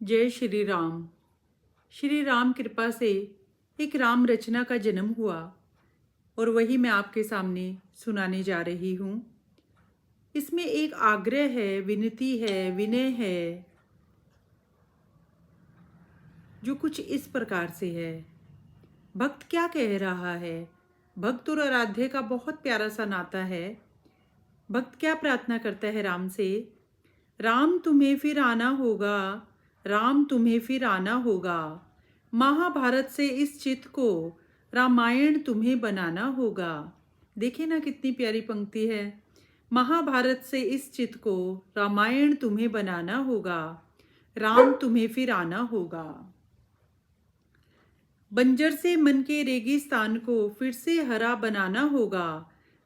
जय श्री राम। श्री राम कृपा से एक राम रचना का जन्म हुआ और वही मैं आपके सामने सुनाने जा रही हूँ। इसमें एक आग्रह है, विनती है, विनय है, जो कुछ इस प्रकार से है। भक्त क्या कह रहा है? भक्त और आराध्य का बहुत प्यारा सा नाता है। भक्त क्या प्रार्थना करता है राम से? राम तुम्हें फिर आना होगा, राम तुम्हें फिर आना होगा। महाभारत से इस चित्त को रामायण तुम्हें बनाना होगा। देखिए ना कितनी प्यारी पंक्ति है। महाभारत से इस चित्त को रामायण तुम्हें बनाना होगा, राम तुम्हें फिर आना होगा। बंजर से मन के रेगिस्तान को फिर से हरा बनाना होगा।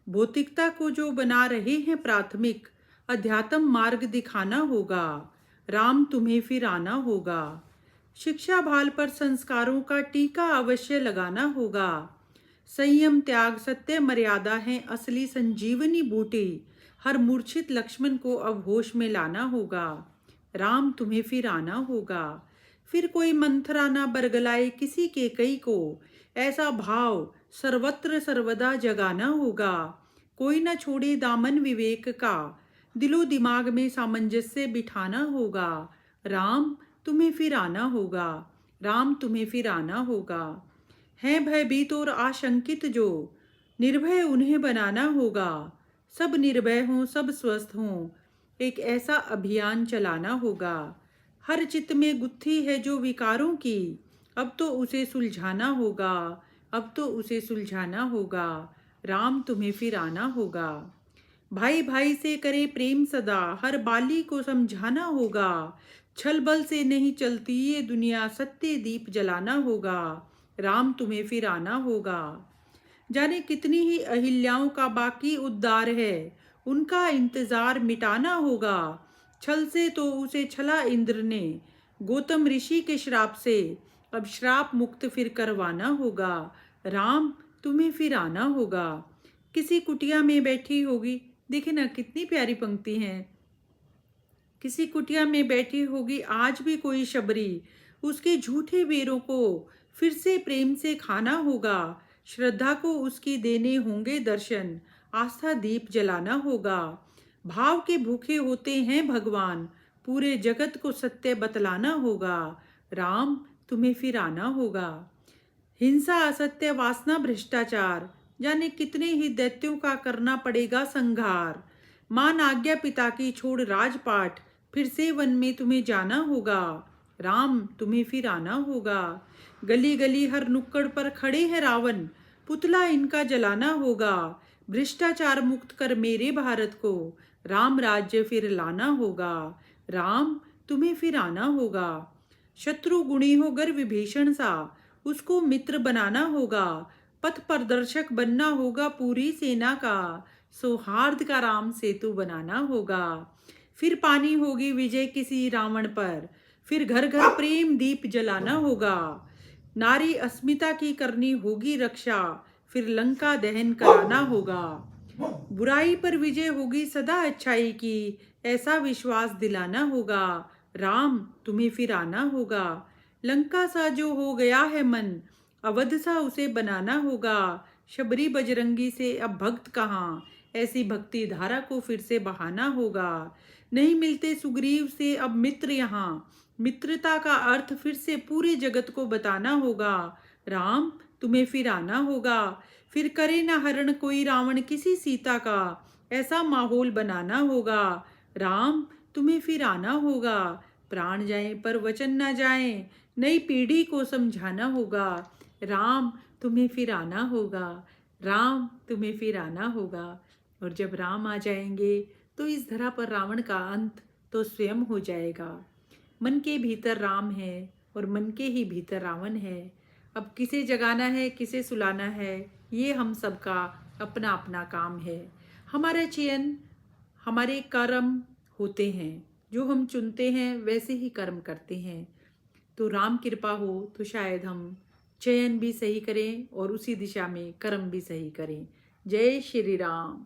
भौतिकता को जो बना रहे हैं प्राथमिक, अध्यात्म मार्ग दिखाना होगा, राम तुम्हें फिर आना होगा। शिक्षा भाल पर संस्कारों का टीका अवश्य लगाना होगा। संयम त्याग सत्य मर्यादा है असली संजीवनी बूटी, हर मूर्छित लक्ष्मण को अब होश में लाना होगा, राम तुम्हें फिर आना होगा। फिर कोई मंथरा ना बरगलाए किसी के कई को, ऐसा भाव सर्वत्र सर्वदा जगाना होगा। कोई न छोड़े दामन विवेक का, दिलो दिमाग में सामंजस्य बिठाना होगा, राम तुम्हें फिर आना होगा, राम तुम्हें फिर आना होगा। हैं भयभीत और आशंकित जो, निर्भय उन्हें बनाना होगा। सब निर्भय हों, सब स्वस्थ हों, एक ऐसा अभियान चलाना होगा। हर चित्त में गुत्थी है जो विकारों की, अब तो उसे सुलझाना होगा, अब तो उसे सुलझाना होगा, राम तुम्हें फिर आना होगा। भाई भाई से करे प्रेम सदा, हर बाली को समझाना होगा। छल बल से नहीं चलती ये दुनिया, सत्य दीप जलाना होगा, राम तुम्हें फिर आना होगा। जाने कितनी ही अहिल्याओं का बाकी उद्धार है, उनका इंतजार मिटाना होगा। छल से तो उसे छला इंद्र ने, गौतम ऋषि के श्राप से अब श्राप मुक्त फिर करवाना होगा, राम तुम्हें फिर आना होगा। किसी कुटिया में बैठी होगी, देखे ना कितनी प्यारी पंक्ति है। किसी कुटिया में बैठी होगी आज भी कोई शबरी, उसके झूठे बेरों को फिर से प्रेम से खाना होगा। श्रद्धा को उसकी देने होंगे दर्शन, आस्था दीप जलाना होगा। भाव के भूखे होते हैं भगवान, पूरे जगत को सत्य बतलाना होगा, राम तुम्हें फिर आना होगा। हिंसा असत्य वासना भ्रष्टाचार, जाने कितने ही दैत्यों का करना पड़ेगा संहार। मान आज्ञा पिता की छोड़ राजपाट, फिर से वन में तुम्हें जाना होगा, राम तुम्हें फिर आना होगा। गली गली हर नुक्कड़ पर खड़े हैं रावण, पुतला इनका जलाना होगा। भ्रष्टाचार मुक्त कर मेरे भारत को, राम राज्य फिर लाना होगा, राम तुम्हें फिर आना होगा। शत्रु गुणी हो गर विभीषण सा, उसको मित्र बनाना होगा। पथ प्रदर्शक बनना होगा पूरी सेना का, सौहार्द का राम सेतु बनाना होगा। फिर पानी होगी विजय किसी रावण पर, फिर घर घर प्रेम दीप जलाना होगा। नारी अस्मिता की करनी होगी रक्षा, फिर लंका दहन कराना होगा। बुराई पर विजय होगी सदा अच्छाई की, ऐसा विश्वास दिलाना होगा, राम तुम्हें फिर आना होगा। लंका सा जो हो गया है मन, अवध सा उसे बनाना होगा। शबरी बजरंगी से अब भक्त कहाँ, ऐसी भक्ति धारा को फिर से बहाना होगा। नहीं मिलते सुग्रीव से अब मित्र यहाँ, मित्रता का अर्थ फिर से पूरे जगत को बताना होगा, राम तुम्हें फिर आना होगा। फिर करे ना हरण कोई रावण किसी सीता का, ऐसा माहौल बनाना होगा, राम तुम्हें फिर आना होगा। प्राण जाए पर वचन ना जाए, नई पीढ़ी को समझाना होगा, राम तुम्हें फिर आना होगा, राम तुम्हें फिर आना होगा। और जब राम आ जाएंगे तो इस धरा पर रावण का अंत तो स्वयं हो जाएगा। मन के भीतर राम है और मन के ही भीतर रावण है। अब किसे जगाना है किसे सुलाना है, ये हम सबका अपना अपना काम है। हमारा चयन हमारे कर्म होते हैं, जो हम चुनते हैं वैसे ही कर्म करते हैं। तो राम कृपा हो तो शायद हम चयन भी सही करें और उसी दिशा में कर्म भी सही करें। जय श्री राम।